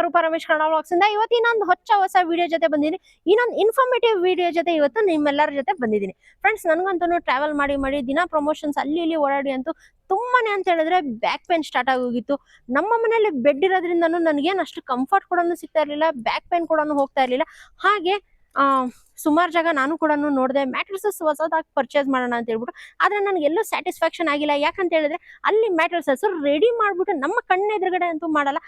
Roopa Ramesh Kannada vlogs ಇಂದ ಇವತ್ತು ಇನ್ನೊಂದು ಹೊಸ ವಿಡಿಯೋ ಜೊತೆ ಬಂದಿದ್ದೀನಿ. ಇನ್ನೊಂದು ಇನ್ಫಾರ್ಮೇಟಿವ್ ವಿಡಿಯೋ ಜೊತೆ ಇವತ್ತು ನಿಮ್ಮೆಲ್ಲರ ಜೊತೆ ಬಂದಿದ್ದೀನಿ. ಫ್ರೆಂಡ್ಸ್, ನನಗಂತೂ ಟ್ರಾವೆಲ್ ಮಾಡಿ ದಿನ ಪ್ರಮೋಷನ್ಸ್ ಅಲ್ಲಿ ಇಲ್ಲಿ ಓಡಾಡಿ ಅಂತೂ ತುಂಬಾನೇ ಅಂತ ಹೇಳಿದ್ರೆ ಬ್ಯಾಕ್ ಪೇನ್ ಸ್ಟಾರ್ಟ್ ಆಗೋಗಿತ್ತು. ನಮ್ಮ ಮನೆಯಲ್ಲಿ ಬೆಡ್ ಇರೋದ್ರಿಂದನೂ ನನಗೇನು ಅಷ್ಟು ಕಂಫರ್ಟ್ ಕೂಡ ಸಿಗ್ತಾ ಇರ್ಲಿಲ್ಲ, ಬ್ಯಾಕ್ ಪೇನ್ ಕೂಡ ಹೋಗ್ತಾ ಇರ್ಲಿಲ್ಲ. ಹಾಗೆ ಸುಮಾರು ಜಾಗ ನಾನು ಕೂಡ ನೋಡಿದೆ, ಮ್ಯಾಟ್ರಸಸ್ ಹೊಸದಾಗಿ ಪರ್ಚೇಸ್ ಮಾಡೋಣ ಅಂತ ಹೇಳ್ಬಿಟ್ಟು. ಆದ್ರೆ ನನಗೆ ಎಲ್ಲೂ ಸ್ಯಾಟಿಸ್ಫ್ಯಾಕ್ಷನ್ ಆಗಿಲ್ಲ. ಯಾಕಂತ ಹೇಳಿದ್ರೆ ಅಲ್ಲಿ ಮ್ಯಾಟ್ರಸಸ್ ರೆಡಿ ಮಾಡ್ಬಿಟ್ಟು ನಮ್ಮ ಕಣ್ಣ ಎದುರುಗಡೆ ಅಂತೂ ಮಾಡಲ್ಲ,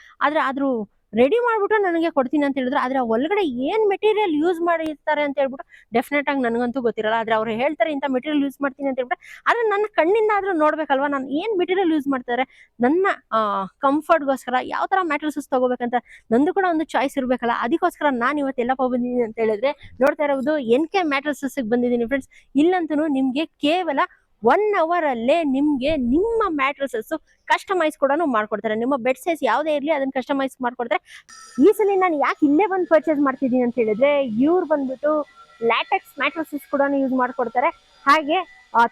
ಆದ್ರೂ ರೆಡಿ ಮಾಡ್ಬಿಟ್ಟು ನನಗೆ ಕೊಡ್ತೀನಿ ಅಂತ ಹೇಳಿದ್ರು. ಆದ್ರೆ ಒಳಗಡೆ ಏನ್ ಮೆಟೀರಿಯಲ್ ಯೂಸ್ ಮಾಡಿರ್ತಾರೆ ಅಂತ ಹೇಳ್ಬಿಟ್ಟು ಡೆಫಿನೆಟ್ ಆಗಿ ನನಗಂತೂ ಗೊತ್ತಿರಲ್ಲ. ಆದ್ರೆ ಅವ್ರು ಹೇಳ್ತಾರೆ ಇಂಥ ಮೆಟೀರಿಯಲ್ ಯೂಸ್ ಮಾಡ್ತೀನಿ ಅಂತ ಹೇಳ್ಬಿಟ್ಟು. ಆದ್ರೆ ನನ್ನ ಕಣ್ಣಿಂದ ಆದ್ರೂ ನೋಡ್ಬೇಕಲ್ವಾ, ನಾನು ಏನ್ ಮೆಟೀರಿಯಲ್ ಯೂಸ್ ಮಾಡ್ತಾರೆ, ನನ್ನ ಕಂಫರ್ಟ್ಗೋಸ್ಕರ ಯಾವ ತರ ಮ್ಯಾಟ್ರಸಸ್ ತಗೋಬೇಕಂತ ನಂದು ಕೂಡ ಒಂದು ಚಾಯ್ಸ್ ಇರ್ಬೇಕಲ್ಲ. ಅದಕ್ಕೋಸ್ಕರ ನಾನು ಇವತ್ತೆಲ್ಲಪ್ಪ ಬಂದಿದ್ದೀನಿ ಅಂತ ಹೇಳಿದ್ರೆ ನೋಡ್ತಾ ಇರೋದು NK ಮ್ಯಾಟ್ರಸಸ್ ಬಂದಿದ್ದೀನಿ ಫ್ರೆಂಡ್ಸ್. ಇಲ್ಲಂತೂ ನಿಮ್ಗೆ ಕೇವಲ 1 hour ಅಲ್ಲೇ ನಿಮ್ಗೆ ನಿಮ್ಮ ಮ್ಯಾಟ್ರಸಸ್ ಕಸ್ಟಮೈಸ್ ಕೂಡ ಮಾಡ್ಕೊಡ್ತಾರೆ. ನಿಮ್ಮ ಬೆಡ್ ಸೈಜ್ ಯಾವುದೇ ಇರಲಿ ಅದನ್ನ ಕಸ್ಟಮೈಸ್ ಮಾಡ್ಕೊಡ್ತಾರೆ. ಈ ಸಲ ನಾನು ಯಾಕೆ ಇಲ್ಲೇ ಬಂದು ಪರ್ಚೇಸ್ ಮಾಡ್ತಿದ್ದೀನಿ ಅಂತ ಹೇಳಿದ್ರೆ, ಇವ್ರು ಬಂದ್ಬಿಟ್ಟು ಲ್ಯಾಟೆಕ್ಸ್ ಮ್ಯಾಟ್ರಸಸ್ ಕೂಡ ಯೂಸ್ ಮಾಡ್ಕೊಡ್ತಾರೆ. ಹಾಗೆ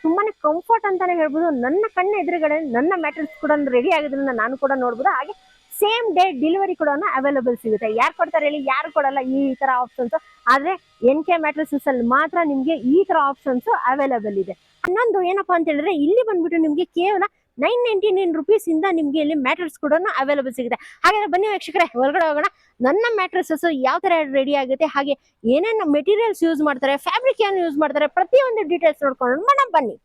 ತುಂಬಾನೇ ಕಂಫರ್ಟ್ ಅಂತಾನೆ ಹೇಳ್ಬೋದು. ನನ್ನ ಕಣ್ಣ ಎದುರುಗಡೆ ನನ್ನ ಮ್ಯಾಟ್ರಸ್ ಕೂಡ ರೆಡಿ ಆಗೋದ್ರಿಂದ ನಾನು ಕೂಡ ನೋಡ್ಬೋದು. ಹಾಗೆ ಸೇಮ್ ಡೇ ಡೆಲಿವರಿ ಕೂಡ ಅವೈಲೇಬಲ್ ಸಿಗುತ್ತೆ. ಯಾರು ಕೊಡ್ತಾರೆ ಹೇಳಿ, ಯಾರು ಕೊಡಲ್ಲ ಈ ತರ ಆಪ್ಷನ್ಸ್. ಆದ್ರೆ NK ಮ್ಯಾಟ್ರಸಸ್ ಅಲ್ಲಿ ಮಾತ್ರ ನಿಮ್ಗೆ ಈ ತರ ಆಪ್ಷನ್ಸ್ ಅವೈಲೇಬಲ್ ಇದೆ. ಇನ್ನೊಂದು ಏನಪ್ಪಾ ಅಂತ ಹೇಳಿದ್ರೆ, ಇಲ್ಲಿ ಬಂದ್ಬಿಟ್ಟು ನಿಮ್ಗೆ ಕೇವಲ 999 rupees ಇಂದ ನಿಮ್ಗೆ ಇಲ್ಲಿ ಮ್ಯಾಟ್ರಸ್ ಕೂಡ ಅವೈಲೇಬಲ್ ಸಿಗುತ್ತೆ. ಹಾಗಾದ್ರೆ ಬನ್ನಿ ವೀಕ್ಷಕರೇ, ಹೊರಗಡೆ ಹೋಗೋಣ. ನನ್ನ ಮ್ಯಾಟ್ರಸಸ್ ಯಾವ ತರ ರೆಡಿ ಆಗುತ್ತೆ, ಹಾಗೆ ಏನೇನು ಮೆಟೀರಿಯಲ್ಸ್ ಯೂಸ್ ಮಾಡ್ತಾರೆ, ಫ್ಯಾಬ್ರಿಕ್ ಏನು ಯೂಸ್ ಮಾಡ್ತಾರೆ, ಪ್ರತಿಯೊಂದು ಡೀಟೇಲ್ಸ್ ನೋಡ್ಕೊಂಡು ಮಾಡೋಣ ಬನ್ನಿ.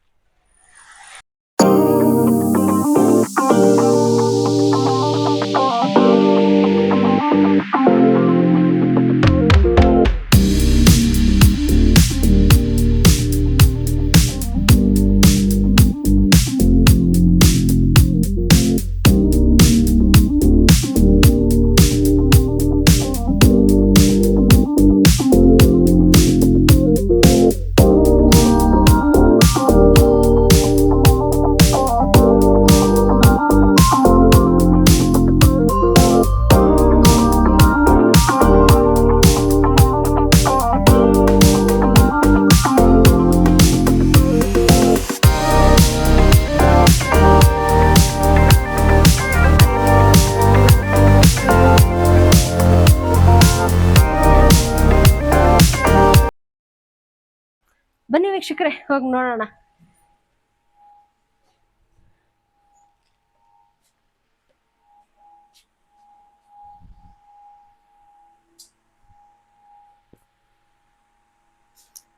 ಬನ್ನಿ ವೀಕ್ಷಕರೇ, ಹೋಗಿ ನೋಡೋಣ.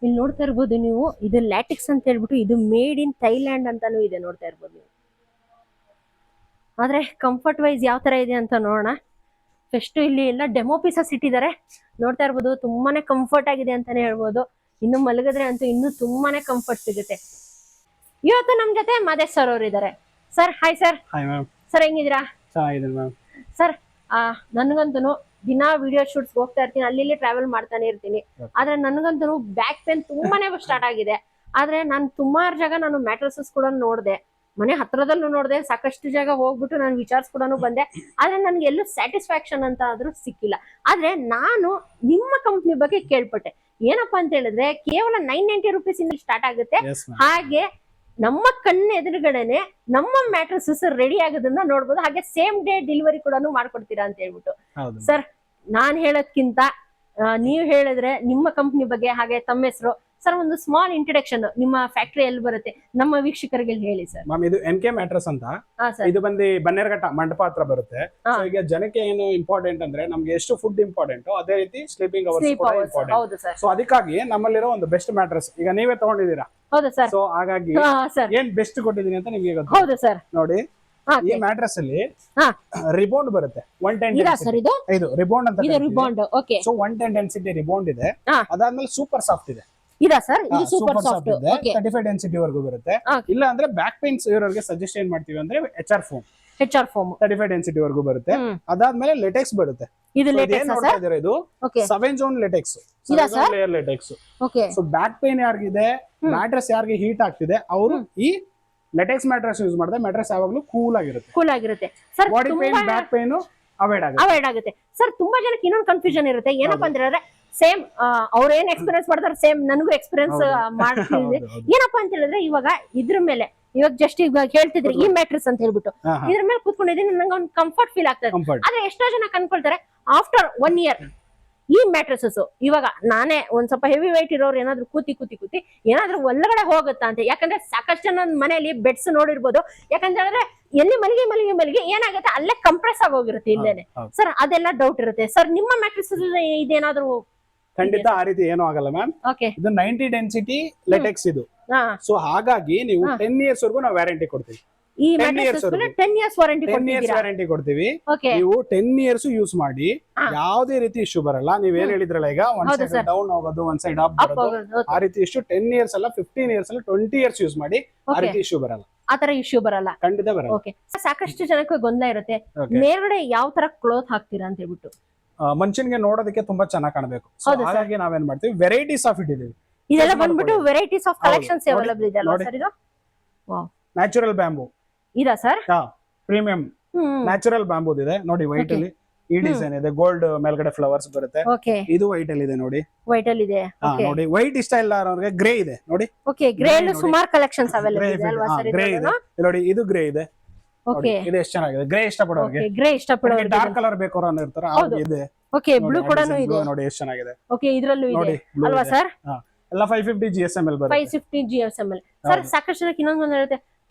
ಇಲ್ಲಿ ನೋಡ್ತಾ ಇರ್ಬೋದು ನೀವು, ಇದು ಲ್ಯಾಟಿಕ್ಸ್ ಅಂತ ಹೇಳ್ಬಿಟ್ಟು, ಇದು ಮೇಡ್ ಇನ್ ಥೈಲ್ಯಾಂಡ್ ಅಂತಾನು ಇದೆ, ನೋಡ್ತಾ ಇರ್ಬೋದು ನೀವು. ಆದ್ರೆ ಕಂಫರ್ಟ್ ವೈಸ್ ಯಾವ ತರ ಇದೆ ಅಂತ ನೋಡೋಣ. ಫಸ್ಟ್ ಇಲ್ಲಿ ಎಲ್ಲ ಡೆಮೋ ಪೀಸಸ್ ಇಟ್ಟಿದ್ದಾರೆ, ನೋಡ್ತಾ ಇರ್ಬೋದು. ತುಂಬಾನೇ ಕಂಫರ್ಟ್ ಆಗಿದೆ ಅಂತಾನೆ ಹೇಳ್ಬೋದು. ಇನ್ನು ಮಲಗಿದ್ರೆ ಅಂತೂ ಇನ್ನೂ ತುಂಬಾನೇ ಕಂಫರ್ಟ್ ಸಿಗುತ್ತೆ. ಇವತ್ತು ನಮ್ ಜೊತೆ ಮಾದೇಶ್ ಸರ್ ಅವರು ಇದ್ದಾರೆ. Sir hi sir. Hi ma'am. Sir ಹೆಂಗಿದ್ದೀರಾ? ಚೆನ್ನಾಗಿದ್ದೀನಿ ಮ್ಯಾಮ್. ಸರ್, ನನ್ಗಂತೂ ದಿನ ವಿಡಿಯೋ ಶೂಟ್ಸ್ ಹೋಗ್ತಾ ಇರ್ತೀನಿ, ಅಲ್ಲಿ ಟ್ರಾವೆಲ್ ಮಾಡ್ತಾನೆ ಇರ್ತೀನಿ. ಆದ್ರೆ ನನ್ಗಂತೂ ಬ್ಯಾಕ್ ಪೇನ್ ತುಂಬಾನೇ ಸ್ಟಾರ್ಟ್ ಆಗಿದೆ. ಆದ್ರೆ ನಾನು ಸುಮಾರು ಜಾಗ ನಾನು ಮ್ಯಾಟ್ರಸಸ್ ಕೂಡ ನೋಡಿದೆ, ಮನೆ ಹತ್ರದಲ್ಲೂ ನೋಡಿದೆ, ಸಾಕಷ್ಟು ಜಾಗ ಹೋಗ್ಬಿಟ್ಟು ನಾನು ವಿಚಾರಿಸ್ ಕೂಡ ಬಂದೆ. ಆದ್ರೆ ನನ್ಗೆ ಎಲ್ಲೂ ಸ್ಯಾಟಿಸ್ಫ್ಯಾಕ್ಷನ್ ಅಂತ ಆದ್ರೂ ಸಿಕ್ಕಿಲ್ಲ. ಆದ್ರೆ ನಾನು ನಿಮ್ಮ ಕಂಪ್ನಿ ಬಗ್ಗೆ ಕೇಳ್ಪಟ್ಟೆ. ಏನಪ್ಪಾ ಅಂತ ಹೇಳಿದ್ರೆ, ಕೇವಲ 990 rupees ಇಂದ ಸ್ಟಾರ್ಟ್ ಆಗುತ್ತೆ. ಹಾಗೆ ನಮ್ಮ ಕಣ್ಣ ಎದುರುಗಡೆನೆ ನಮ್ಮ ಮ್ಯಾಟ್ರಸಸ್ ರೆಡಿ ಆಗೋದನ್ನ ನೋಡ್ಬೋದು. ಹಾಗೆ ಸೇಮ್ ಡೇ ಡೆಲಿವರಿ ಕೂಡ ಮಾಡ್ಕೊಡ್ತೀರಾ ಅಂತ ಹೇಳ್ಬಿಟ್ಟು. ಸರ್, ನಾನ್ ಹೇಳೋದ್ಕಿಂತ ನೀವು ಹೇಳಿದ್ರೆ ನಿಮ್ಮ ಕಂಪ್ನಿ ಬಗ್ಗೆ, ಹಾಗೆ ತಮ್ಮ ಹೆಸರು ಸರ್, ಒಂದು ಸ್ಮಾಲ್ ಇಂಟ್ರಡಕ್ಷನ್, ನಿಮ್ಮ ಫ್ಯಾಕ್ಟರಿ ಎಲ್ಲಿ ಬರುತ್ತೆ ನಮ್ಮ ವೀಕ್ಷಕರಿಗೆ ಹೇಳಿ ಸರ್. ಮ್ಯಾಮ್, ಇದು NK ಮ್ಯಾಟ್ರಸ್ ಅಂತ. ಇದು ಬಂದು ಬನ್ನೇರಘಟ್ಟ ಮಂಟಪ ಹತ್ರ ಬರುತ್ತೆ. ಈಗ ಜನಕ್ಕೆ ಏನು ಇಂಪಾರ್ಟೆಂಟ್ ಅಂದ್ರೆ, ನಮ್ಗೆ ಎಷ್ಟು ಫುಡ್ ಇಂಪಾರ್ಟೆಂಟ್ ಅದೇ ರೀತಿ ಸ್ಲೀಪಿಂಗ್ ಅವರ್ಸ್ ಕೂಡ ಇಂಪಾರ್ಟೆಂಟ್. ಸೊ ಅದಕ್ಕಾಗಿ ನಮ್ಮಲ್ಲಿರೋ ಒಂದು ಬೆಸ್ಟ್ ಮ್ಯಾಟ್ರಸ್ ಈಗ ನೀವೇ ತಗೊಂಡಿದ್ದೀರಾ. ಹೌದು ಸರ್. ಸೊ ಹಾಗಾಗಿ ಏನ್ ಬೆಸ್ಟ್ ಕೊಟ್ಟಿದ್ದೀನಿ ಅಂತ ನಿಮ್ಗೆ ಗೊತ್ತು. ಹೌದು ಸರ್. ನೋಡಿ, ಈ ಮ್ಯಾಟ್ರಸ್ ಅಲ್ಲಿ ರಿಬೌಂಡ್ ಬರುತ್ತೆ 110. ಇದು ರಿಬೌಂಡ್ ಅಂತ. ಸೊ 110 ಡೆನ್ಸಿಟಿ ರಿಬೌಂಡ್ ಇದೆ. ಅದಾದ್ಮೇಲೆ ಸೂಪರ್ ಸಾಫ್ಟ್ ಇದೆ. ಇದಾ ಸರ್? ಇದು ಸೂಪರ್ ಸಾಫ್ಟ್ ಇದೆ. 35 ಡೆನ್ಸಿಟಿ ವರೆಗೂ ಬರುತ್ತೆ. ಇಲ್ಲ ಅಂದ್ರೆ ಬ್ಯಾಕ್ ಪೇನ್ಸ್ ಇರೋರಿಗೆ ಸಜೆಸ್ಟ್ ಏನ್ ಮಾಡ್ತೀವಿ ಅಂದ್ರೆ HR ಫೋಮ್ 35 ಡೆನ್ಸಿಟಿ ವರೆಗೂ ಬರುತ್ತೆ. ಅದಾದ್ಮೇಲೆ ಲೆಟೆಕ್ಸ್ ಬರುತ್ತೆ. ಇದು ಇದು 7 zone latex, 7 layer latex. So back pain ಯಾರಿಗಿದೆ, ಮ್ಯಾಟ್ರಸ್ ಯಾರಿಗೆ ಹೀಟ್ ಆಗ್ತಿದೆ, ಅವರು ಈ ಲೆಟೆಕ್ಸ್ ಮ್ಯಾಟ್ರಸ್ ಯೂಸ್ ಮಾಡಿದ್ರೆ ಮ್ಯಾಟ್ರಸ್ ಯಾವಾಗ್ಲೂ ಕೂಲ್ ಆಗಿರುತ್ತೆ. Sir, body pain, back pain avoid ಆಗುತ್ತೆ. ಸರ್, ತುಂಬಾ ಜನಕ್ಕೆ ಇನ್ನೊಂದು ಕನ್ಫ್ಯೂಷನ್ ಇರುತ್ತೆ. ಏನಪ್ಪಾ ಅಂದ್ರೆ, ಸೇಮ್ ಅವ್ರೇನ್ ಎಕ್ಸ್ಪೀರಿಯನ್ಸ್ ಮಾಡ್ತಾರೆ, ಸೇಮ್ ನನಗೂ ಎಕ್ಸ್ಪೀರಿಯನ್ಸ್ ಮಾಡ್ತಿದ್ವಿ. ಏನಪ್ಪಾ ಅಂತ ಹೇಳಿದ್ರೆ, ಇವಾಗ ಇದ್ರ ಮೇಲೆ ಇವಾಗ ಜಸ್ಟ್ ಈಗ ಹೇಳ್ತಿದ್ರಿ ಈ ಮ್ಯಾಟ್ರೆಸ್ ಅಂತ ಹೇಳ್ಬಿಟ್ಟು ಇದ್ರ ಮೇಲೆ ಕೂತ್ಕೊಂಡಿದ್ದೀನಿ, ನಂಗೆ ಒಂದು ಕಂಫರ್ಟ್ ಫೀಲ್ ಆಗ್ತದೆ. ಆದ್ರೆ ಎಷ್ಟೋ ಜನ ಅನ್ಕೊಳ್ತಾರೆ ಆಫ್ಟರ್ 1 year ಈ ಮ್ಯಾಟ್ರೆಸಸ್ ಇವಾಗ ನಾನೇ ಒಂದ್ ಸ್ವಲ್ಪ ಹೆವಿ ವೈಟ್ ಇರೋರು ಏನಾದ್ರು ಕೂತಿ ಏನಾದ್ರೂ ಒಳಗಡೆ ಹೋಗುತ್ತಾ ಅಂತ. ಯಾಕಂದ್ರೆ ಸಾಕಷ್ಟು ಜನ ಮನೆಯಲ್ಲಿ ಬೆಡ್ಸ್ ನೋಡಿರ್ಬೋದು. ಯಾಕಂತ ಹೇಳಿದ್ರೆ ಎಲ್ಲಿ ಮಲಗಿ ಏನಾಗುತ್ತೆ ಅಲ್ಲೇ ಕಂಪ್ರೆಸ್ ಆಗೋಗಿರುತ್ತೆ ಇಲ್ಲೇನೆ. ಸರ್ ಅದೆಲ್ಲ ಡೌಟ್ ಇರುತ್ತೆ. ಸರ್ ನಿಮ್ಮ ಮ್ಯಾಟ್ರೆಸ್ ಇದೇನಾದ್ರು? ಖಂಡಿತ ಆ ರೀತಿ ಏನೂ ಆಗಲ್ಲ ಮ್ಯಾಮ್. ಇದು 90 ಡೆನ್ಸಿಟಿ ಲೆಟೆಕ್ಸ್ ಇದು. ಸೊ ಹಾಗಾಗಿ ನೀವು 10 years ವರೆಗೂ ನಾವು ವ್ಯಾರಂಟಿ ಕೊಡ್ತೀವಿ. ಈ ಮ್ಯಾಟ್ರೆಸ್ 10 years ವಾರಂಟಿ ಕೊಡ್ತೀವಿ. ನೀವು 10 years ಯೂಸ್ ಮಾಡಿ ಯಾವುದೇ ರೀತಿ ಇಶ್ಯೂ ಬರಲ್ಲ. ನೀವ್ ಏನ್ ಹೇಳಿದ್ರಲ್ಲ ಈಗ ಒಂದ್ ಸೈಡ್ ಡೌನ್ ಹೋಗೋದು ಒಂದ್ ಸೈಡ್ ಅಪ್ ಬರೋದು ಆ ರೀತಿ ಇಶ್ಯೂ 10 years ಅಲ್ಲ 15 years ಅಲ್ಲ 20 years ಯೂಸ್ ಮಾಡಿ ಆ ರೀತಿ ಇಶ್ಯೂ ಬರಲ್ಲ. ಆತರ ಇಶ್ಯೂ ಬರಲ್ಲ, ಖಂಡಿತ ಬರಲ್ಲ. ಓಕೆ. ಸಾಕಷ್ಟು ಜನಕ್ಕೆ ಗೊಂದಲ ಇರುತ್ತೆ ಮೇಲ್ಗಡೆ ಯಾವ ತರ ಕ್ಲೋತ್ ಹಾಕ್ತೀರಾ ಅಂತ ಹೇಳ್ಬಿಟ್ಟು. ಮನುಷ್ಯನಿಗೆ ನೋಡೋದಕ್ಕೆ ತುಂಬಾ ಚೆನ್ನಾಗಿ ಕಾಣಬೇಕು. ಹಾಗಾಗಿ ನಾವೇನ್ ಮಾಡ್ತೀವಿ ವೆರೈಟೀಸ್ ಆಫ್ ಇಟ್ಟಿದ್ದೀವಿ. ಇದೆಲ್ಲ ಬಂದ್ಬಿಟ್ಟು ವೆರೈಟೀಸ್ ಆಫ್ ಕಲೆಕ್ಷನ್ಸ್ ಅವೈಲೇಬಲ್ ಇದೆ ಅಲ್ವಾ ಸರ್? ಇದು ನ್ಯಾಚುರಲ್ ಬ್ಯಾಂಬೂ ಇದಾ ಸರ್? ಪ್ರೀಮಿಯಂ ನ್ಯಾಚುರಲ್ ಬ್ಯಾಂಬೂ ಇದೆ ನೋಡಿ. ವೈಟ್ ಅಲ್ಲಿ ಈ ಡಿಸೈನ್ ಇದೆ, ಗೋಲ್ಡ್ ಮೇಲ್ಗಡೆ ಫ್ಲವರ್ಸ್ ಬರುತ್ತೆ. ಇದು ವೈಟ್ ಅಲ್ಲಿ ಇದೆ ನೋಡಿ. ವೈಟ್ ಅಲ್ಲಿ ಇದೆ ನೋಡಿ. ವೈಟ್ ಇಷ್ಟ ಇಲ್ಲ ಅವ್ರಿಗೆ ಗ್ರೇ ಇದೆ ನೋಡಿ. ಓಕೆ, ಗ್ರೇ ಅಲ್ಲಿ ಸುಮಾರು ಕಲೆಕ್ಷನ್ಸ್ ಅವೈಲೇಬಲ್ ಇದೆ ಅಲ್ವಾ ಸರ್? ಗ್ರೇ ಇದೆ ನೋಡಿ, ಇದು ಗ್ರೇ ಇದೆ. ಓಕೆ, ಇದು ಎಷ್ಟು ಚೆನ್ನಾಗಿದೆ. ಗ್ರೇ ಇಷ್ಟಪಡೋರಿಗೆ, ಗ್ರೇ ಇಷ್ಟಪಡೋರಿಗೆ ಡಾರ್ಕ್ ಕಲರ್ ಬೇಕು ಅನ್ನೋ ಇರ್ತಾರೆ ಅವ್ರಿಗೆ ಇದೆ. ಓಕೆ, ಬ್ಲೂ ಕೂಡ ಇದೆ ನೋಡಿ, ಎಷ್ಟು ಚೆನ್ನಾಗಿದೆ. ಓಕೆ, ಇದ್ರಲ್ಲೂ ಇದೆ ಅಲ್ವಾ ಸರ್? ಎಲ್ಲ 550 GSML ಬರುತ್ತೆ. 550 GSML ಸರ್. ಸಾಕಷ್ಟು ಜನಕ್ಕೆ ಇನ್ನೊಂದು ಇರುತ್ತೆ,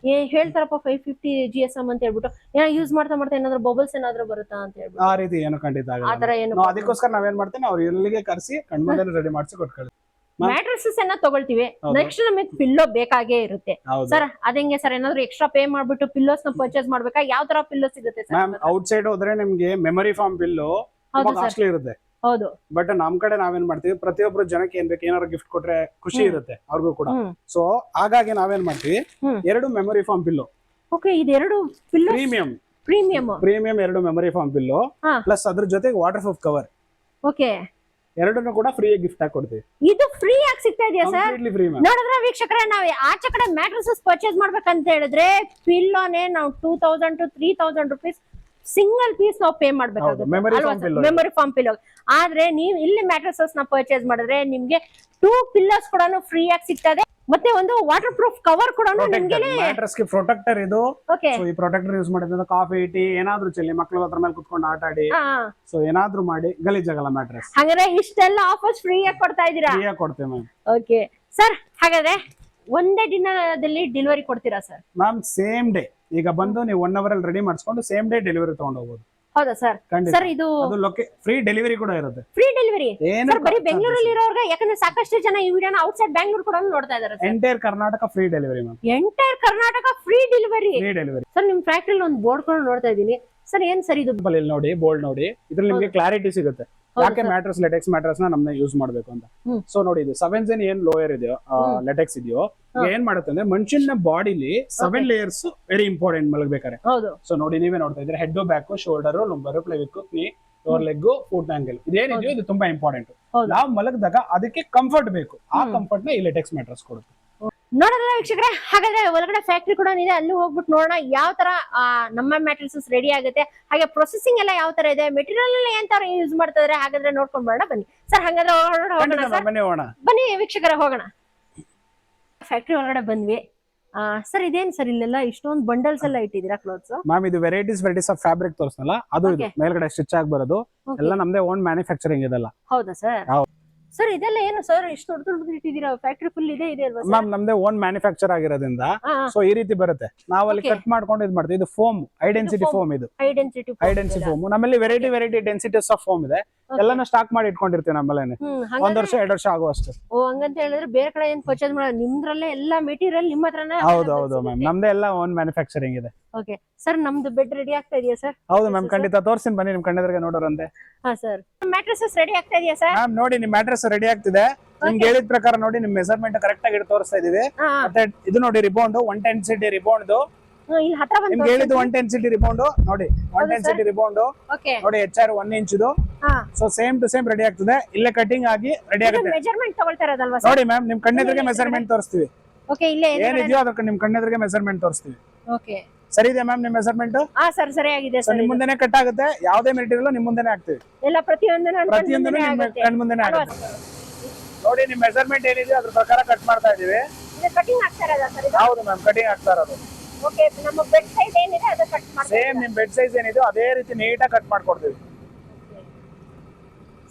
ಹೇಳ್ತಾರಪ್ಪ 550 GSM ಅಂತ ಹೇಳ್ಬಿಟ್ಟು ಏನೋ ಯೂಸ್ ಮಾಡ್ತಾ ಏನಾದ್ರು ಬಬಲ್ಸ್ ಏನಾದ್ರು ಬರುತ್ತಾ ಅಂತ ಹೇಳ್ಬಿಟ್ಟು. ಆ ರೀತಿ ಏನು ಖಂಡಿತ ಆಗಲ್ಲ. ಆತರ ಏನು ಅದಕ್ಕೋಸ್ಕರ ನಾವೇನ್ ಮಾಡ್ತೇವೆ, ಅವ್ರು ಇಲ್ಲಿಗೆ ಕರ್ಸಿ ಕಣ್ಮುಂದೆ ರೆಡಿ ಮಾಡಿಸಿ ಕೊಟ್ಕೊಳ್ಳಿ. ಮ್ಯಾಟ್ರೆಸಸ್ ಅನ್ನ ತಗೊಳ್ತೀವಿ, ನೆಕ್ಸ್ಟ್ ನಮಗೆ ಪಿಲ್ಲೋ ಬೇಕಾಗೇ ಇರುತ್ತೆ ಸರ್. ಅದಂಗೆ ಸರ್ ಏನಾದ್ರು ಎಕ್ಸ್ಟ್ರಾ ಪೇ ಮಾಡ್ಬಿಟ್ಟು ಪಿಲ್ಲೋಸ್ ನ ಪರ್ಚೇಸ್ ಮಾಡ್ಬೇಕಾ? ಯಾವ ತರ ಪಿಲ್ಲೋ ಸಿಗುತ್ತೆ ಸರ್? ಔಟ್ ಸೈಡ್ ಹೋದ್ರೆ ನಿಮ್ಗೆ ಮೆಮೊರಿ ಫಾರ್ಮ್ ಪಿಲ್ಲೋ ಕಾಸ್ಟ್ಲಿ ಇರುತ್ತೆ. ಹೌದು, ಬಟ್ ನಮ್ ಕಡೆ ನಾವೇನ್ ಮಾಡ್ತೀವಿ, ಪ್ರತಿಯೊಬ್ರು ಜನಕ್ಕೆ ಏನ್ ಬೇಕು ಏನಾದ್ರು ಗಿಫ್ಟ್ ಕೊಟ್ರೆ ಖುಷಿ ಇರುತ್ತೆ ಅವ್ರಿಗೂ ಕೂಡ. ಸೊ ಹಾಗಾಗಿ ನಾವೇನ್ ಮಾಡ್ತೀವಿ, 2 ಮೆಮೊರಿ ಫಾರ್ಮ್ ಪಿಲ್ಲೋ. ಓಕೆ, ಇದೆರಡು pillow premium 2 memory foam pillow plus ಅದ್ರ ಜೊತೆಗೆ ವಾಟರ್ ಪ್ರೂಫ್ ಕವರ್. ಓಕೆ, ಎರಡನ್ನೂ ಕೂಡ ಫ್ರೀ ಗಿಫ್ಟ್ ಆಗಿ ಕೊಡ್ತೀವಿ. ಇದು ಫ್ರೀ ಆಗಿ ಸಿಗ್ತಾ ಇದೆಯಾ ಸರ್? ನೋಡಿದ್ರೆ ವೀಕ್ಷಕರೇ, ನಾವು ಆಚೆ ಕಡೆ ಮ್ಯಾಟ್ರೆಸಸ್ ಪರ್ಚೇಸ್ ಮಾಡ್ಬೇಕಂತ ಹೇಳಿದ್ರೆ ಪಿಲ್ಲೋನೇ ನಾವು 2000 to 3000 rupees ಸಿಂಗಲ್ ಪೀಸ್ ನಾವು ಪೇ ಮಾಡ್ಬೇಕಾಗುತ್ತೆ, ಮೆಮೊರಿ ಫಾರ್ಮ್ ಪಿಲ್ಲೋ. ಆದ್ರೆ ನೀವು ಇಲ್ಲಿ ಮ್ಯಾಟ್ರೆಸಸ್ ನ ಪರ್ಚೇಸ್ ಮಾಡಿದ್ರೆ ನಿಮ್ಗೆ 2 ಪಿಲ್ಲೋಸ್ ಕೂಡ ಫ್ರೀ ಆಗಿ ಸಿಗ್ತದೆ. ಮತ್ತೆ ಒಂದು ವಾಟರ್ ಪ್ರೂಫ್ ಕವರ್ ಕೂಡ ನಿಮ್ಗೆ. ಮ್ಯಾಟ್ರೆಸ್ ಗೆ ಪ್ರೊಟೆಕ್ಟರ್ ಇದು. ಸೊ ಈ ಪ್ರೊಟೆಕ್ಟರ್ ಯೂಸ್ ಮಾಡಿದ್ರೆ ಕಾಫಿ ಟೀ ಏನಾದ್ರೂ ಚೆಲ್ಲಿ ಮಕ್ಕಳು ಅದ್ರ ಮೇಲೆ ಕುತ್ಕೊಂಡು ಆಟ ಆಡಿ ಸೊ ಏನಾದ್ರೂ ಮಾಡಿ ಗಲೀಜಾಗಲ್ಲ ಮ್ಯಾಟ್ರೆಸ್. ಹಾಗಾದ್ರೆ ಇಷ್ಟೆಲ್ಲ ಆಫರ್ಸ್ ಫ್ರೀ ಆಗಿ ಕೊಡ್ತಾ ಇದೀರಾ? ಫ್ರೀ ಆಗಿ ಕೊಡ್ತೇವೆ ಮ್ಯಾಮ್. ಓಕೆ ಸರ್, ಹಾಗಾದ್ರೆ ಒಂದೇ ದಿನದಲ್ಲಿ ಡೆಲಿವರಿ ಕೊಡ್ತೀರಾ ಸರ್? Ma'am same day. ಈಗ ಬಂದು ನೀವು 1 hour ಅಲ್ಲಿ ರೆಡಿ ಮಾಡಿಸ್ಕೊಂಡು ಸೇಮ್ ಡೇ ಡೆಲಿವರಿ ತಗೊಂಡು ಹೋಗ್ಬೋದು. ಹೌದಾ ಸರ್? ಸರ್ ಇದು ಫ್ರೀ ಡೆಲಿವರಿ ಕೂಡ ಇರುತ್ತೆ. ಫ್ರೀ ಡೆಲಿವರಿ ಸರ್ ಬರೀ ಬೆಂಗಳೂರಲ್ಲಿ ಇರೋರ್ಗೆ? ಯಾಕಂದ್ರೆ ಸಾಕಷ್ಟು ಜನ ಈ ವಿಡಿಯೋನ ಔಟ್ಸೈಡ್ ಬ್ಯಾಂಗ್ಳೂರ್ ಕೂಡ ನೋಡ್ತಾ ಇದ್ದಾರೆ. Entire Karnataka free delivery ma'am. Entire Karnataka free delivery sir. ನಿಮ್ ಫ್ಯಾಕ್ಟರಿಲಿ ಒಂದು ಬೋರ್ಡ್ ಕೂಡ ನೋಡ್ತಾ ಇದೀನಿ ಸರ್. ಏನ್ ಸರ್ ಇದು? ನೋಡಿ, ಬೋರ್ಡ್ ನೋಡಿ, ಇದ್ರಲ್ಲಿ ನಿಮ್ಗೆ ಕ್ಲಾರಿಟಿ ಸಿಗುತ್ತೆ ಯಾಕೆ ಮ್ಯಾಟ್ರೆಸ್ ಲೆಟೆಕ್ಸ್ ಮ್ಯಾಟ್ರೆಸ್ ನ ನಮ್ನ ಯೂಸ್ ಮಾಡ್ಬೇಕು ಅಂತ. ಸೊ ನೋಡಿ, ಇದು 7 ಏನ್ ಲೋಯರ್ ಇದೆಯೋ ಲೆಟೆಕ್ಸ್ ಇದೆಯೋ ಏನ್ ಮಾಡುತ್ತೆ ಅಂದ್ರೆ ಮನುಷ್ಯನ ಬಾಡಿಲಿ 7 ಲೇಯರ್ಸ್ ವೆರಿ ಇಂಪಾರ್ಟೆಂಟ್ ಮಲಗಬೇಕಾರೆ. ಸೊ ನೋಡಿ, ನೀವೇ ನೋಡ್ತಾ ಇದ್ರೆ ಹೆಡ್, ಬ್ಯಾಕ್, ಶೋಲ್ಡರ್, ಲುಂಬರ್, ಪ್ಲೇವಿಕ್, ನೀ, ಲೋವರ್ ಲೆಗ್, ಫುಟ್ ಆಂಗಲ್ ಇದೇನಿದೆಯೋ ಇದು ತುಂಬಾ ಇಂಪಾರ್ಟೆಂಟ್. ನಾವು ಮಲಗಿದಾಗ ಅದಕ್ಕೆ ಕಂಫರ್ಟ್ ಬೇಕು. ಆ ಕಂಫರ್ಟ್ ನ ಈ ಲೆಟೆಕ್ಸ್ ಮ್ಯಾಟ್ರೆಸ್ ಕೊಡುತ್ತೆ. ನೋಡೋಣ ವೀಕ್ಷಕರೇ, ಹಾಗಾದ್ರೆ ಒಳಗಡೆ ಫ್ಯಾಕ್ಟ್ರಿ ಕೂಡ ಇದೆ, ಅಲ್ಲಿ ಹೋಗ್ಬಿಟ್ಟು ನೋಡೋಣ ಯಾವ ತರ ನಮ್ಮ ಮ್ಯಾಟ್ರೆಸಸ್ ರೆಡಿ ಆಗುತ್ತೆ, ಹಾಗೆ ಪ್ರೊಸೆಸಿಂಗ್ ಎಲ್ಲ ಯಾವ ತರ ಇದೆ, ಮೆಟೀರಿಯಲ್ ಎಲ್ಲ ಏನ್ ತರ ಯೂಸ್ ಮಾಡ್ತಾ ಇದಾರೆ, ಹಾಗಾದ್ರೆ ನೋಡ್ಕೊಂಡ್ ಬರೋಣ ಬನ್ನಿ ಸರ್. ಹಾಗಾದ್ರೆ ಬನ್ನಿ ವೀಕ್ಷಕರೇ, ಹೋಗೋಣ. ಫ್ಯಾಕ್ಟ್ರಿ ಒಳಗಡೆ ಬಂದ್ವಿ ಸರ್. ಇದೇನ್ ಸರ್ ಇಲ್ಲೆಲ್ಲ ಇಷ್ಟೊಂದು ಬಂಡಲ್ಸ್ ಎಲ್ಲ ಇಟ್ಟಿದ್ದೀರಾ ಕ್ಲೋತ್ಸ್? ಮ್ಯಾಮ್ ಇದು ವೆರೈಟೀಸ್ ಆಫ್ ಫ್ಯಾಬ್ರಿಕ್ ತೋರಿಸ್ನಲ್ಲ, ಅದು ಇದು ಮೇಲ್ಗಡೆ ಸ್ಟಿಚ್ ಆಗಿ ಬರೋದು ಎಲ್ಲ ನಮ್ದೇ ಓನ್ ಮ್ಯಾನುಫ್ಯಾಕ್ಚರಿಂಗ್ ಇದೆಲ್ಲ. ಹೌದಾ ಸರ್? ಸರ್ ಇದೆಲ್ಲ ಏನು ಸರ್ ಇಷ್ಟು ದೊಡ್ಡ ಇಟ್ಟಿದ್ದೀರಾ? ಫ್ಯಾಕ್ಟರಿ ಫುಲ್ ಇದೆ ಅಲ್ವಾ ಸರ್? ಮ್ಯಾಮ್ ನಮ್ದೇ ಓನ್ ಮ್ಯಾನುಫ್ಯಾಕ್ಚರ್ ಆಗಿರೋದ್ರಿಂದ ಸೊ ಈ ರೀತಿ ಬರುತ್ತೆ. ನಾವು ಅಲ್ಲಿ ಕಟ್ ಮಾಡ್ಕೊಂಡು ಇದು ಮಾಡ್ತೀವಿ. ಇದು ಫೋಮ್, ಐಡೆನ್ಸಿಟಿ ಫೋಮ್. ಇದು ಐಡೆನ್ಸಿಟಿ ಫೋಮ್. ನಮ್ಮಲ್ಲಿ ವೆರೈಟಿ ಡೆನ್ಸಿಟೀಸ್ ಆಫ್ ಫೋಮ್ ಇದೆ. ಎಲ್ಲಾನು ಸ್ಟಾಕ್ ಮಾಡಿ ಇಟ್ಕೊಂಡಿರ್ತೀವಿ ನಮ್ಮಲ್ಲೇನೆ. 1 ವರ್ಷ 2 ವರ್ಷ ಆಗುವಷ್ಟು. ಓ, ಹಂಗಂತ ಹೇಳಿದ್ರೆ ಬೇರೆ ಕಡೆ ಏನ್ ಪರ್ಚೇಸ್ ಮಾಡಲ್ಲ, ನಿಮ್ದ್ರಲ್ಲೇ ಎಲ್ಲ ಮೆಟೀರಿಯಲ್ ನಿಮ್ಮ ಹತ್ರನೇ? ಹೌದು ಮ್ಯಾಮ್, ನಮ್ದೇ ಎಲ್ಲ ಓನ್ ಮ್ಯಾನುಫ್ಯಾಕ್ಚರಿಂಗ್ ಇದೆ. ಓಕೆ ಸರ್, ನಮ್ದು ಬೆಡ್ ರೆಡಿ ಆಗ್ತಾ ಇದೆಯಾ ಸರ್? ಹೌದು ಮ್ಯಾಮ್, ಖಂಡಿತ ತೋರಿಸ್ತೀನಿ ಬನ್ನಿ, ನಿಮ್ ಕಣ್ಣೆದುರಿಗೆ ನೋಡೋರಂತೆ. ಹಾ ಸರ್, ಮ್ಯಾಟ್ರೆಸಸ್ ರೆಡಿ ಆಗ್ತಾ ಇದೆಯಾ ಸರ್? ಮ್ಯಾಮ್ ನೋಡಿ, ನಿಮ್ ಮ್ಯಾಟ್ರೆಸ್ ರೆಡಿ ಆಗ್ತಿದೆ. ನಿಮ್ಗೆ ಹೇಳಿದ ಪ್ರಕಾರ ನೋಡಿ, ನಿಮ್ ಮೆಜರ್ಮೆಂಟ್ ಕರೆಕ್ಟ್ ಆಗಿ ತೋರಿಸ್ತಾ ಇದೀವಿ. ಮತ್ತೆ ಇದು ನೋಡಿ, ರಿಬೌಂಡ್ 110 cm ರಿಬೌಂಡ್. ಇಲ್ಲಿ ಹತ್ರ ಬಂದು ನಿಮ್ಗೆ ಹೇಳಿದ್ದು 110 cm ರಿಬೌಂಡ್ ನೋಡಿ. 110 cm ರಿಬೌಂಡ್ ನೋಡಿ, HR 1 ಇಂಚ್ ಇದು. So same to same ready ಆಗ್ತದೆ. ಇಲ್ಲೇ ಕಟಿಂಗ್ ಆಗಿ ರೆಡಿ ಆಗುತ್ತೆ. ಮೆಜರ್ಮೆಂಟ್ ತಗೊಳ್ತಾ ಇರೋದಲ್ವಾ ಸರ್? ನೋಡಿ ಮ್ಯಾಮ್, ನಿಮ್ ಕಣ್ಣೆದುರಿಗೆ ಮೆಜರ್ಮೆಂಟ್ ತೋರಿಸ್ತೀವಿ. ಓಕೆ, ಇಲ್ಲೇ ಏನಿದೆಯೋ ಅದಕ್ಕೆ ನಿಮ್ ಕಣ್ಣೆದುರಿಗೆ ಮೆಜರ್ಮೆಂಟ್ ತೋರಿಸ್ತೀವಿ. ಓಕೆ, ಸರಿ ಇದೆ ಮ್ಯಾಮ್ ನಿಮ್ ಮೆಜರ್ಮೆಂಟ್? ಹಾ ಸರ್, ಸರಿಯಾಗಿದೆ ಸರ್. ನಿಮ್ ಮುಂದೆನೆ ಕಟ್ ಆಗುತ್ತೆ. ಯಾವುದೇ ಮೆಟೀರಿಯಲ್ ನಿಮ್ ಮುಂದೆನೆ ಹಾಕ್ತೀವಿ. ಎಲ್ಲ ಪ್ರತಿಯೊಂದು ನಿಮ್ ಕಣ್ಣು ಮುಂದೆನೆ ಆಗುತ್ತೆ. ನೋಡಿ, ನಿಮ್ ಮೆಜರ್ಮೆಂಟ್ ಏನಿದೆ ಅದ್ರ ಪ್ರಕಾರ ಕಟ್ ಮಾಡ್ತಾ ಇದೀವಿ. ಇದು ಕಟಿಂಗ್ ಆಗ್ತಾ ಇರೋದಾ ಸರ್ ಇದು? ಹೌದು ಮ್ಯಾಮ್, ಕಟಿಂಗ್ ಆಗ್ತಾ ಇರೋದು. ಓಕೆ, ನಮ್ಮ ಬೆಡ್ ಸೈಜ್ ಏನಿದೆ ಅದು ಕಟ್ ಮಾಡ್ತೀವಿ. ಸೇಮ್ ನಿಮ್ ಬೆಡ್ ಸೈಜ್ ಏನಿದೆ ಅದೇ ರೀತಿ ನೀಟಾಗಿ ಕಟ್ ಮಾಡ್ಕೊಡ್ತೀವಿ.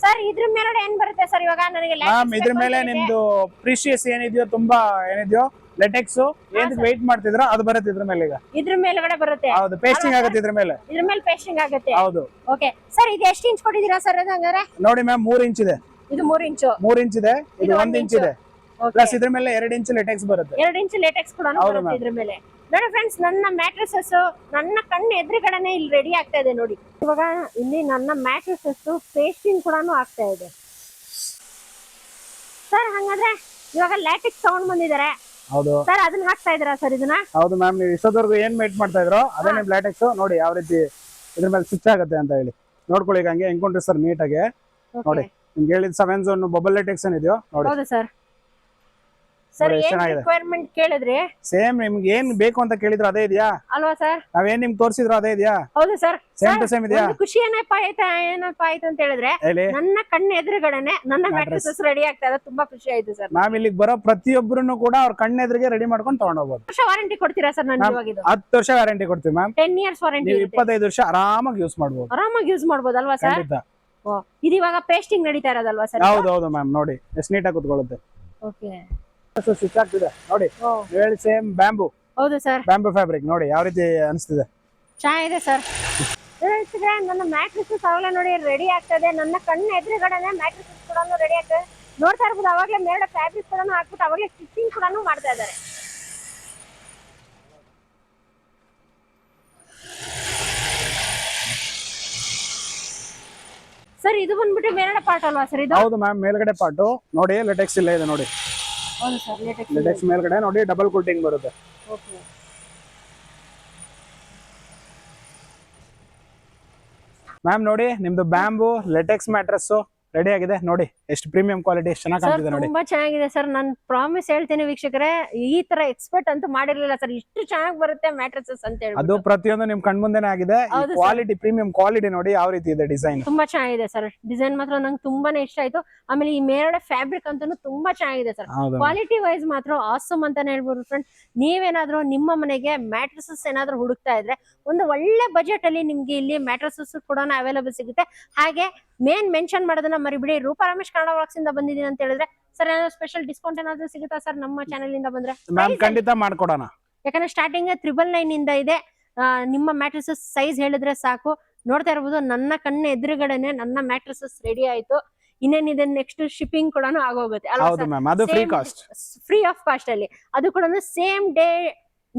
ಸರ್ ಇದ್ರ ಮೇಲೆ ಏನ್ ಬರುತ್ತೆ ಸರ್ ಇವಾಗ ನನಗೆ? ಮ್ಯಾಮ್ ಇದ್ರ ಮೇಲೆ ನಿಮ್ದು ಪ್ರೀಶಿಯಸ್ ಏನಿದೆಯೋ, ತುಂಬಾ ಏನಿದೆಯೋ ಲೆಟೆಕ್ಸ್ ಏನ್ ವೆಯ್ಟ್ ಮಾಡ್ತಿದ್ರೋ ಅದು ಬರುತ್ತೆ ಇದ್ರ ಮೇಲೆ. ಈಗ ಇದ್ರ ಮೇಲ್ಗಡೆ ಬರುತ್ತೆ? ಹೌದು, ಪೇಸ್ಟಿಂಗ್ ಆಗುತ್ತೆ ಇದ್ರ ಮೇಲೆ. ಇದ್ರ ಮೇಲೆ ಪೇಸ್ಟಿಂಗ್ ಆಗುತ್ತೆ? ಹೌದು. ಓಕೆ ಸರ್, ಇದು ಎಷ್ಟು ಇಂಚ್ ಕೊಟ್ಟಿದ್ದೀರಾ ಸರ್ ಅದು ಹಂಗಾರೆ? ನೋಡಿ ಮ್ಯಾಮ್, 3 ಇಂಚ್ ಇದೆ. ಇದು 3 ಇಂಚು. 3 ಇಂಚ್ ಇದೆ, ಇದು 1 ಇಂಚ್ ಇದೆ. ಪ್ಲಸ್ ಇದ್ರ ಮೇಲೆ 2 ಇಂಚ್ ಲೆಟೆಕ್ಸ್ ಬರುತ್ತೆ. 2 ಇಂಚ್ ಲೆಟೆಕ್ಸ್ ಕೂಡ ಬರುತ್ತೆ ಇದ್ರ ಮೇಲೆ. ನೋಡಿ ಫ್ರೆಂಡ್ಸ್, ನನ್ನ ಮ್ಯಾಟ್ರೆಸಸ್ ನನ್ನ ಕಣ್ಣು ಎದುರುಗಡೆನೆ ಇಲ್ಲಿ ರೆಡಿ ಆಗ್ತಾ ಇದೆ ನೋಡಿ. ಇವಾಗ ಇಲ್ಲಿ ನನ್ನ ಮ್ಯಾಟ್ರೆಸಸ್ ಪೇಸ್ಟಿಂಗ್ ಕೂಡ ಆಗ್ತಾ ಇದೆ ಸರ್. ಹಂಗಾದ್ರೆ ಇವಾಗ ಲ್ಯಾಟೆಕ್ಸ್ ತಗೊಂಡ್ ಬಂದಿದ್ದಾರೆ. ಹೌದು ಸರ್, ಅದನ್ನ ಹಾಕ್ತಾ ಇದ್ದೀರಾ ಸರ್ ಇದನ್ನ? ಹೌದು ಮ್ಯಾಮ್, ನೀವು ಇಷ್ಟೊತ್ತವರೆಗೂ ಏನ್ ಮೇಟ್ ಮಾಡ್ತಾ ಇದ್ರೋ ಅದೇ ನಿಮ್ ಲ್ಯಾಟೆಕ್ಸ್. ನೋಡಿ ಯಾವ ರೀತಿ ಇದ್ರ ಮೇಲೆ ಸ್ವಿಚ್ ಆಗುತ್ತೆ ಅಂತ ಹೇಳಿ ನೋಡ್ಕೊಳ್ಳಿ. ಈಗ ಹಂಗೆ ಎಂಕೊಂಡ್ರಿ ಸರ್ ನೀಟಾಗಿ ನೋಡಿ. ನಿಮ್ಗೆ ಹೇಳಿದ 7 ಝೋನ್ ಬಬಲ್ ಲ್ಯಾಟೆಕ್ಸ್ ಏನಿದೆಯೋ ನೋಡಿ. ಹೌದು ಸರ್. ಸರ್ ಏನ್ ರಿಕ್ವೈರ್ಮೆಂಟ್ ಕೇಳಿದ್ರಿ? ಸೇಮ್ ನಿಮ್ಗೆ ಏನ್ ಬೇಕು ಅಂತ ಕೇಳಿದ್ರು ಅದೇ ಇದೆಯಾ ಅಲ್ವಾ ಸರ್? ನಾವೇನ್ ನಿಮ್ಗೆ ತೋರಿಸಿದ್ರು ಅದೇ ಇದೆಯಾ? ಹೌದು ಸರ್. ಸೇಮ್ ಟು ಸೇಮ್ ಇದೆಯಾ? ಖುಷಿ ಏನಪ್ಪಾ ಆಯ್ತು ಅಂತ ಹೇಳಿದ್ರೆ, ನನ್ನ ಕಣ್ಣು ಎದುರುಗಡೆನೆ ನನ್ನ ಮ್ಯಾಟ್ರೆಸಸ್ ರೆಡಿ ಆಗ್ತಾ ಇದೆ. ತುಂಬಾ ಖುಷಿ ಆಯ್ತು ಸರ್. ಮ್ಯಾಮ್ ಇಲ್ಲಿಗೆ ಬರೋ ಪ್ರತಿಯೊಬ್ಬರನ್ನು ಕೂಡ ಅವ್ರ ಕಣ್ಣೆದ್ರಿಗೆ ರೆಡಿ ಮಾಡ್ಕೊಂಡು ತಗೊಂಡೋಗ್ಬೋದು. ವರ್ಷ ವಾರಂಟಿ ಕೊಡ್ತೀರಾ ಸರ್? ನಾನು ಇವಾಗ ಇದು 10 ವರ್ಷ ವಾರಂಟಿ ಕೊಡ್ತೀವಿ ಮ್ಯಾಮ್. 10 years warranty. ನೀವು 25 ವರ್ಷ ಆರಾಮಾಗಿ ಯೂಸ್ ಮಾಡ್ಬೋದು. ಆರಾಮಾಗಿ ಯೂಸ್ ಮಾಡ್ಬೋದು ಅಲ್ವಾ ಸರ್? ಖಂಡಿತ. ಇದು ಇವಾಗ ಪೇಸ್ಟಿಂಗ್ ನಡೀತಾ ಇರೋದಲ್ವಾ ಸರ್? ಹೌದು ಹೌದು ಮ್ಯಾಮ್, ನೋಡಿ ಎಷ್ಟು ನೀಟಾಗಿ ಕುತ್ಕೊಳ್ಳುತ್ತೆ. ಓಕೆ, ಸ್ವಿಚ್ ಆಗ್ತಿದೆ ನೋಡಿ. ಹೇಳಿ ಸೇಮ್ ಬ್ಯಾಂಬೂ. ಹೌದು ಸರ್, ಬ್ಯಾಂಬೂ ಫ್ಯಾಬ್ರಿಕ್ ನೋಡಿ ಯಾವ ರೀತಿ ಅನಿಸ್ತಿದೆ. ಚೆನ್ನಾಗಿದೆ ಸರ್. ನನ್ನ ಮ್ಯಾಟ್ರೆಸಸ್ ಅವಾಗಲೇ ನೋಡಿ ರೆಡಿ ಆಗ್ತದೆ. ನನ್ನ ಕಣ್ಣು ಎದುರುಗಡೆನೆ ಮ್ಯಾಟ್ರೆಸಸ್ ಕೂಡ ರೆಡಿ ಆಗ್ತದೆ. ನೋಡ್ತಾ ಇರ್ಬೋದು, ಅವಾಗಲೇ ಮೇಲೆ ಫ್ಯಾಬ್ರಿಕ್ ಕೂಡ ಹಾಕ್ಬಿಟ್ಟು ಅವಾಗಲೇ ಸ್ಟಿಚಿಂಗ್ ಕೂಡ ಮಾಡ್ತಾ ಇದ್ದಾರೆ. ಸರ್ ಇದು ಬಂದ್ಬಿಟ್ಟು ಮೇಲ್ಗಡೆ ಪಾರ್ಟ್ ಅಲ್ವಾ ಸರ್ ಇದು? ಹೌದು ಮ್ಯಾಮ್, ಮೇಲ್ಗಡೆ ಪಾರ್ಟ್ ನೋಡಿ. ಲೆಟೆಕ್ಸ್ ಇಲ್ಲ ಇದೆ ನೋಡಿ. ಹೌದು ಸರ್, ಲೆಟೆಕ್ಸ್ ಮೇಲ್ಗಡೆ ನೋಡಿ ಡಬಲ್ ಕೋಟಿಂಗ್ ಬರುತ್ತೆ. ಓಕೆ, ಮ್ಯಾಮ್ ನೋಡಿ ನಿಮ್ದು ಬ್ಯಾಂಬೂ ಲೆಟೆಕ್ಸ್ ಮ್ಯಾಟ್ರೆಸ್ ರೆಡಿ ಆಗಿದೆ ನೋಡಿ. ಎಷ್ಟು ಪ್ರೀಮಿಯಂ ಕ್ವಾಲಿಟಿ, ಎಷ್ಟು ಚೆನ್ನಾಗಿ ಕಾಣ್ತಿದೆ ನೋಡಿ. ತುಂಬಾ ಚೆನ್ನಾಗಿದೆ ಸರ್. ನಾನು ಪ್ರಾಮಿಸ್ ಹೇಳ್ತೇನೆ ವೀಕ್ಷಕರೇ, ಈ ತರ ಎಕ್ಸ್ಪೆಕ್ಟ್ ಅಂತೂ ಮಾಡಿರ್ಲಿಲ್ಲ ಸರ್, ಇಷ್ಟು ಚೆನ್ನಾಗಿ ಬರುತ್ತೆ ಮ್ಯಾಟ್ರೆಸಸ್ ಅಂತ ಹೇಳಿ. ಅದು ಪ್ರತಿಯೊಂದು ನಿಮ್ ಕಣ್ಮುಂದೆನೇ ಆಗಿದೆ. ಕ್ವಾಲಿಟಿ, ಪ್ರೀಮಿಯಂ ಕ್ವಾಲಿಟಿ ನೋಡಿ ಯಾವ ರೀತಿ ಇದೆ. ಡಿಸೈನ್ ತುಂಬಾ ಚೆನ್ನಾಗಿದೆ ಸರ್. ಡಿಸೈನ್ ಮಾತ್ರ ನಂಗೆ ತುಂಬಾನೇ ಇಷ್ಟ ಆಯ್ತು. ಆಮೇಲೆ ಈ ಮೇಲ್ಗಡೆ ಫ್ಯಾಬ್ರಿಕ್ ಅಂತೂ ತುಂಬಾ ಚೆನ್ನಾಗಿದೆ ಸರ್. ಕ್ವಾಲಿಟಿ ವೈಸ್ ಮಾತ್ರ ಆಸಮ್ ಅಂತಾನೆ ಹೇಳ್ಬೋದು ಫ್ರೆಂಡ್. ನೀವೇನಾದ್ರೂ ನಿಮ್ಮ ಮನೆಗೆ ಮ್ಯಾಟ್ರೆಸಸ್ ಏನಾದ್ರೂ ಹುಡುಕ್ತಾ ಇದ್ರೆ ಒಂದು ಒಳ್ಳೆ ಬಜೆಟ್ ಅಲ್ಲಿ ನಿಮ್ಗೆ ಇಲ್ಲಿ ಮ್ಯಾಟ್ರೆಸಸ್ ಕೂಡ ಅವೈಲೇಬಲ್ ಸಿಗುತ್ತೆ. ಹಾಗೆ ಮೇನ್ ಮೆನ್ಷನ್ ಮಾಡೋದನ್ನ ಮರಿಬಿಡಿ, ರೂಪಾ ರಮೇಶ್ ಕನ್ನಡ ವ್ಲಾಗ್ಸ್ ಇಂದ ಬಂದಿದ್ದೀನಿ ಅಂತ ಹೇಳಿದ್ರೆ ಸರ್ ಏನಾದ್ರು ಸ್ಪೆಷಲ್ ಡಿಸ್ಕೌಂಟ್ ಏನಾದ್ರು ಸಿಗುತ್ತಾ ಸರ್ ನಮ್ಮ ಚಾನೆಲ್ ಇಂದ ಬಂದ್ರೆ? ಖಂಡಿತ ಮಾಡ್ಕೊಡೋಣ. ಯಾಕಂದ್ರೆ ಸ್ಟಾರ್ಟಿಂಗ್ 999 ಇಂದ ಇದೆ. ನಿಮ್ಮ ಮ್ಯಾಟ್ರೆಸಸ್ ಸೈಜ್ ಹೇಳಿದ್ರೆ ಸಾಕು. ನೋಡ್ತಾ ಇರ್ಬೋದು, ನನ್ನ ಕಣ್ಣ ಎದುರುಗಡೆನೆ ನನ್ನ ಮ್ಯಾಟ್ರೆಸಸ್ ರೆಡಿ ಆಯ್ತು. ಇನ್ನೇನಿದೆ ನೆಕ್ಸ್ಟ್ ಶಿಪ್ಪಿಂಗ್ ಕೂಡ ಆಗೋಗುತ್ತೆ ಫ್ರೀ ಆಫ್ ಕಾಸ್ಟ್ ಅಲ್ಲಿ. ಅದು ಕೂಡ ಸೇಮ್ ಡೇ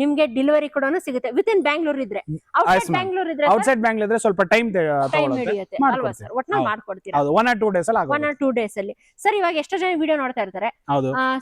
ನಿಮ್ಗೆ ಡೆಲಿವರಿ ಕೂಡ ಸಿಗುತ್ತೆ. ವಿತ್ ಇನ್ ಬ್ಯಾಂಗ್ಳೂರ್ ಇದ್ರೆ. ಔಟ್ಸೈಡ್ ಬ್ಯಾಂಗ್ಳೂರ್ ಇದ್ರೆ ಸ್ವಲ್ಪ ಟೈಮ್ ಹಿಡಿಯುತ್ತೆ ಅಲ್ವಾ ಸರ್? ಒಟ್ನಲ್ಲಿ ಮಾಡ್ಕೊಡ್ತೀರಾ 1 or 2 days ಅಲ್ಲಿ? 1 or 2 days ಅಲ್ಲಿ. ಸರ್ ಇವಾಗ ಎಷ್ಟೋ ಜನ ವಿಡಿಯೋ ನೋಡ್ತಾ ಇರ್ತಾರೆ.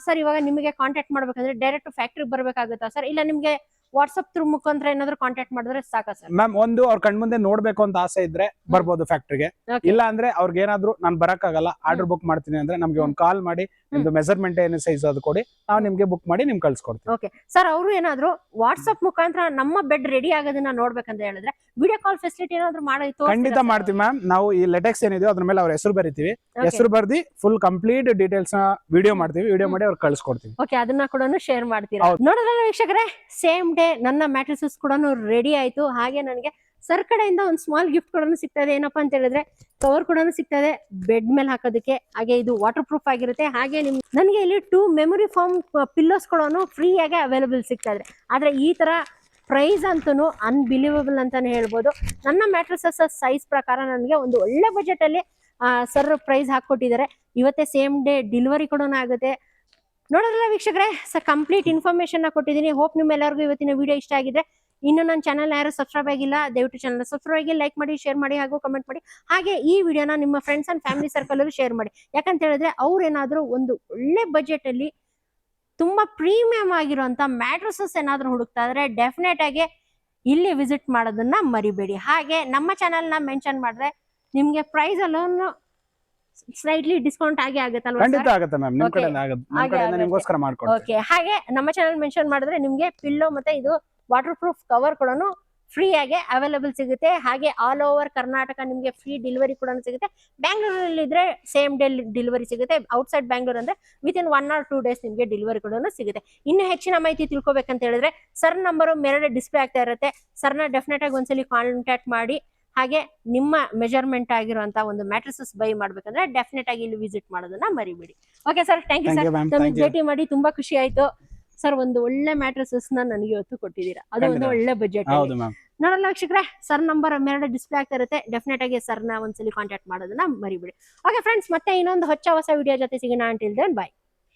ಸರ್ ಇವಾಗ ನಿಮಗೆ ಕಾಂಟ್ಯಾಕ್ಟ್ ಮಾಡ್ಬೇಕಂದ್ರೆ ಡೈರೆಕ್ಟ್ ಫ್ಯಾಕ್ಟ್ರಿ ಬರ್ಬೇಕಾಗುತ್ತಾ ಸರ್, ಇಲ್ಲ ನಿಮ್ಗೆ ವಾಟ್ಸ್ಆಪ್ ಥ್ರೂ ಮುಖಾಂತರ ಏನಾದ್ರು ಕಾಂಟ್ಯಾಕ್ಟ್ ಮಾಡಿದ್ರೆ ಸಾಕಾ ಸರ್? ಮ್ಯಾಮ್ ಒಂದು ಅವ್ರ ಕಣ್ಮುಂದೆ ನೋಡ್ಬೇಕು ಅಂತ ಆಸೆ ಇದ್ರೆ ಬರ್ಬೋದು ಫ್ಯಾಕ್ಟ್ರಿಗೆ. ಇಲ್ಲ ಅಂದ್ರೆ ಅವ್ರಿಗೆ ಏನಾದ್ರು ನಾನು ಬರಕ್ಕಾಗಲ್ಲ, ಆರ್ಡರ್ ಬುಕ್ ಮಾಡ್ತೀನಿ ಅಂದ್ರೆ ನಮ್ಗೆ ಒಂದು ಕಾಲ್ ಮಾಡಿ ನಿಮ್ದು ಮೆಜರ್ಮೆಂಟ್ ಏನು ಸೈಜ್ ಅದು ಕೊಡಿ, ನಾವು ನಿಮ್ಗೆ ಬುಕ್ ಮಾಡಿ ನಿಮ್ಗೆ ಕಳ್ಸಿಕೊಡ್ತೀವಿ. ಓಕೆ ಸರ್, ಅವರು ಏನಾದ್ರು ವಾಟ್ಸ್ಆಪ್ ಮುಖಾಂತರ ನಮ್ಮ ಬೆಡ್ ರೆಡಿ ಆಗೋದನ್ನ ನೋಡ್ಬೇಕಂತ ಹೇಳಿದ್ರೆ ವಿಡಿಯೋ ಕಾಲ್ ಫೆಸಿಲಿಟಿ ಏನಾದ್ರು ಮಾಡಿತ್ತು? ಖಂಡಿತ ಮಾಡ್ತೀವಿ ಮ್ಯಾಮ್. ನಾವು ಈ ಲೆಟೆಕ್ಸ್ ಏನಿದೆ ಅದ್ರ ಮೇಲೆ ಅವ್ರ ಹೆಸರು ಬರೀತೀವಿ. ಹೆಸರು ಬರ್ದಿ ಫುಲ್ ಕಂಪ್ಲೀಟ್ ಡೀಟೇಲ್ಸ್ ನ ವಿಡಿಯೋ ಮಾಡ್ತೀವಿ. ವಿಡಿಯೋ ಮಾಡಿ ಅವ್ರಿಗೆ ಕಳ್ಸಿಕೊಡ್ತೀವಿ. ಓಕೆ, ಅದನ್ನ ಕೂಡ ಶೇರ್ ಮಾಡ್ತೀರಾ? ನೋಡೋದಲ್ಲ ವೀಕ್ಷಕರೇ, ಸೇಮ್ ಡೇ ನನ್ನ ಮ್ಯಾಟ್ರೆಸಸ್ ಕೂಡ ರೆಡಿ ಆಯ್ತು. ಹಾಗೆ ನನಗೆ ಸರ್ ಕಡೆಯಿಂದ ಒಂದು ಸ್ಮಾಲ್ ಗಿಫ್ಟ್ ಕೂಡ ಸಿಗ್ತಾ ಇದೆ. ಏನಪ್ಪಾ ಅಂತ ಹೇಳಿದ್ರೆ ಕವರ್ ಕೂಡ ಸಿಗ್ತಾ ಇದೆ ಬೆಡ್ ಮೇಲೆ ಹಾಕೋದಕ್ಕೆ. ಹಾಗೆ ಇದು ವಾಟರ್ ಪ್ರೂಫ್ ಆಗಿರುತ್ತೆ. ಹಾಗೆ ನನಗೆ ಇಲ್ಲಿ 2 ಮೆಮೊರಿ ಫಾರ್ಮ್ ಪಿಲ್ಲೋಸ್ ಕೂಡ ಫ್ರೀ ಆಗಿ ಅವೈಲೇಬಲ್ ಸಿಗ್ತಾ ಇದೆ. ಆದ್ರೆ ಈ ತರ ಪ್ರೈಸ್ ಅಂತೂ ಅನ್ಬಿಲೀವಬಲ್ ಅಂತಾನೆ ಹೇಳ್ಬೋದು. ನನ್ನ ಮ್ಯಾಟ್ರೆಸಸ್ ಸೈಜ್ ಪ್ರಕಾರ ನನಗೆ ಒಂದು ಒಳ್ಳೆ ಬಜೆಟ್ ಅಲ್ಲಿ ಸರ್ ಪ್ರೈಸ್ ಹಾಕೊಟ್ಟಿದ್ದಾರೆ. ಇವತ್ತೇ ಸೇಮ್ ಡೇ ಡೆಲಿವರಿ ಕೂಡ ಆಗುತ್ತೆ. ನೋಡೋದ್ರಲ್ಲ ವೀಕ್ಷಕರೇ, ಕಂಪ್ಲೀಟ್ ಇನ್ಫಾರ್ಮೇಶನ್ ಕೊಟ್ಟಿದ್ದೀನಿ. ಹೋಪ್ ನಿಮ್ಮೆಲ್ಲರಿಗೂ ಇವತ್ತಿನ ವಿಡಿಯೋ ಇಷ್ಟ ಆಗಿದೆ. ಇನ್ನು ನನ್ನ ಚಾನಲ್ ಯಾರು ಸಬ್ಸ್ಕ್ರೈಬ್ ಆಗಿಲ್ಲ, ದಯವಿಟ್ಟು ಚಾನಲ್ ಸಬ್ಸ್ಕ್ರೈಬ್ ಆಗಿ ಲೈಕ್ ಮಾಡಿ, ಶೇರ್ ಮಾಡಿ, ಹಾಗೂ ಕಮೆಂಟ್ ಮಾಡಿ. ಹಾಗೆ ಈ ವಿಡಿಯೋನ ನಿಮ್ಮ ಫ್ರೆಂಡ್ಸ್ ಅಂಡ್ ಫ್ಯಾಮಿಲಿ ಸರ್ಕಲ್ ಅಲ್ಲಿ ಶೇರ್ ಮಾಡಿ. ಯಾಕಂತ ಹೇಳಿದ್ರೆ ಅವ್ರೇನಾದ್ರೂ ಒಂದು ಒಳ್ಳೆ ಬಜೆಟ್ ಅಲ್ಲಿ ತುಂಬಾ ಪ್ರೀಮಿಯಂ ಆಗಿರುವಂತ ಮ್ಯಾಟ್ರೆಸಸ್ ಏನಾದ್ರು ಹುಡುಕ್ತಾ ಇದ್ರೆ ಡೆಫಿನೆಟ್ ಆಗಿ ಇಲ್ಲಿ ವಿಸಿಟ್ ಮಾಡೋದನ್ನ ಮರಿಬೇಡಿ. ಹಾಗೆ ನಮ್ಮ ಚಾನಲ್ ನ ಮೆನ್ಷನ್ ಮಾಡಿದ್ರೆ ನಿಮ್ಗೆ ಪ್ರೈಸ್ ಅಲ್ಲೂ ಸ್ಲೈಟ್ಲಿ ಡಿಸ್ಕೌಂಟ್ ಆಗಿ ಆಗುತ್ತಲ್ವಾ? ಖಂಡಿತ ಆಗುತ್ತೆ ಮ್ಯಾಮ್, ನಿಮ್ಮ ಕಡೆಯಿಂದ ಆಗುತ್ತೆ, ನಮ್ಮ ಕಡೆಯಿಂದ ನಿಮಗೋಸ್ಕರ ಮಾಡ್ಕೊಡ್ತೀವಿ. ಓಕೆ, ಹಾಗೆ ನಮ್ಮ ಚಾನಲ್ ಮೆನ್ಷನ್ ಮಾಡಿದ್ರೆ ನಿಮ್ಗೆ ಪಿಲ್ಲೋ ಮತ್ತೆ ಇದು ವಾಟರ್ ಪ್ರೂಫ್ ಕವರ್ ಕೂಡ ಫ್ರೀ ಆಗಿ ಅವೈಲೇಬಲ್ ಸಿಗುತ್ತೆ. ಹಾಗೆ ಆಲ್ ಓವರ್ ಕರ್ನಾಟಕ ನಿಮಗೆ ಫ್ರೀ ಡೆಲಿವರಿ ಕೂಡ ಸಿಗುತ್ತೆ. ಬ್ಯಾಂಗ್ಳೂರಲ್ಲಿ ಇದ್ರೆ ಸೇಮ್ ಡೇ ಡೆಲಿವರಿ ಸಿಗುತ್ತೆ. ಔಟ್ಸೈಡ್ ಬ್ಯಾಂಗ್ಳೂರ್ ಅಂದ್ರೆ ವಿತಿನ್ 1 or 2 days ನಿಮಗೆ ಡೆಲಿವರಿ ಕೂಡ ಸಿಗುತ್ತೆ. ಇನ್ನು ಹೆಚ್ಚಿನ ಮಾಹಿತಿ ತಿಳ್ಕೊಬೇಕಂತ ಹೇಳಿದ್ರೆ ಸರ್ ನಂಬರ್ ಮೇಲೆ ಡಿಸ್ಪ್ಲೇ ಆಗ್ತಾ ಇರುತ್ತೆ. ಸರ್ನ ಡೆಫಿನೆಟ್ ಆಗಿ ಒಂದ್ಸಲಿ ಕಾಂಟ್ಯಾಕ್ಟ್ ಮಾಡಿ. ಹಾಗೆ ನಿಮ್ಮ ಮೆಜರ್ಮೆಂಟ್ ಆಗಿರುವಂತಹ ಒಂದು ಮ್ಯಾಟ್ರಿಸಸ್ ಬೈ ಮಾಡ್ಬೇಕಂದ್ರೆ ಡೆಫಿನೆಟ್ ಆಗಿ ಇಲ್ಲಿ ವಿಸಿಟ್ ಮಾಡೋದನ್ನ ಮರಿಬೇಡಿ. Okay sir, thank you sir. ನಮಗೆ ಭೇಟಿ ಮಾಡಿ ತುಂಬಾ ಖುಷಿ ಆಯ್ತು ಸರ್. ಒಂದು ಒಳ್ಳೆ ಮ್ಯಾಟ್ರಿಸಸ್ ನನಗೆ ಇವತ್ತು ಕೊಟ್ಟಿದ್ದೀರಾ, ಅದು ಒಂದು ಒಳ್ಳೆ ಬಜೆಟ್. ನೋಡಲ್ಲ ವೀಕ್ಷಕರೇ, ಸರ್ ನಂಬರ್ ಮೇಲೆ ಡಿಸ್ಪ್ಲೇ ಆಗ್ತಾ ಇರುತ್ತೆ. ಡೆಫಿನೆಟ್ ಆಗಿ ಸರ್ನ ಒಂದ್ಸಲಿ ಕಾಂಟ್ಯಾಕ್ಟ್ ಮಾಡೋದನ್ನ ಮರಿಬೇಡಿ. ಓಕೆ ಫ್ರೆಂಡ್ಸ್, ಮತ್ತೆ ಇನ್ನೊಂದು ಹೊಸ ವಿಡಿಯೋ ಜೊತೆ ಸಿಗೋಣ. Until then by.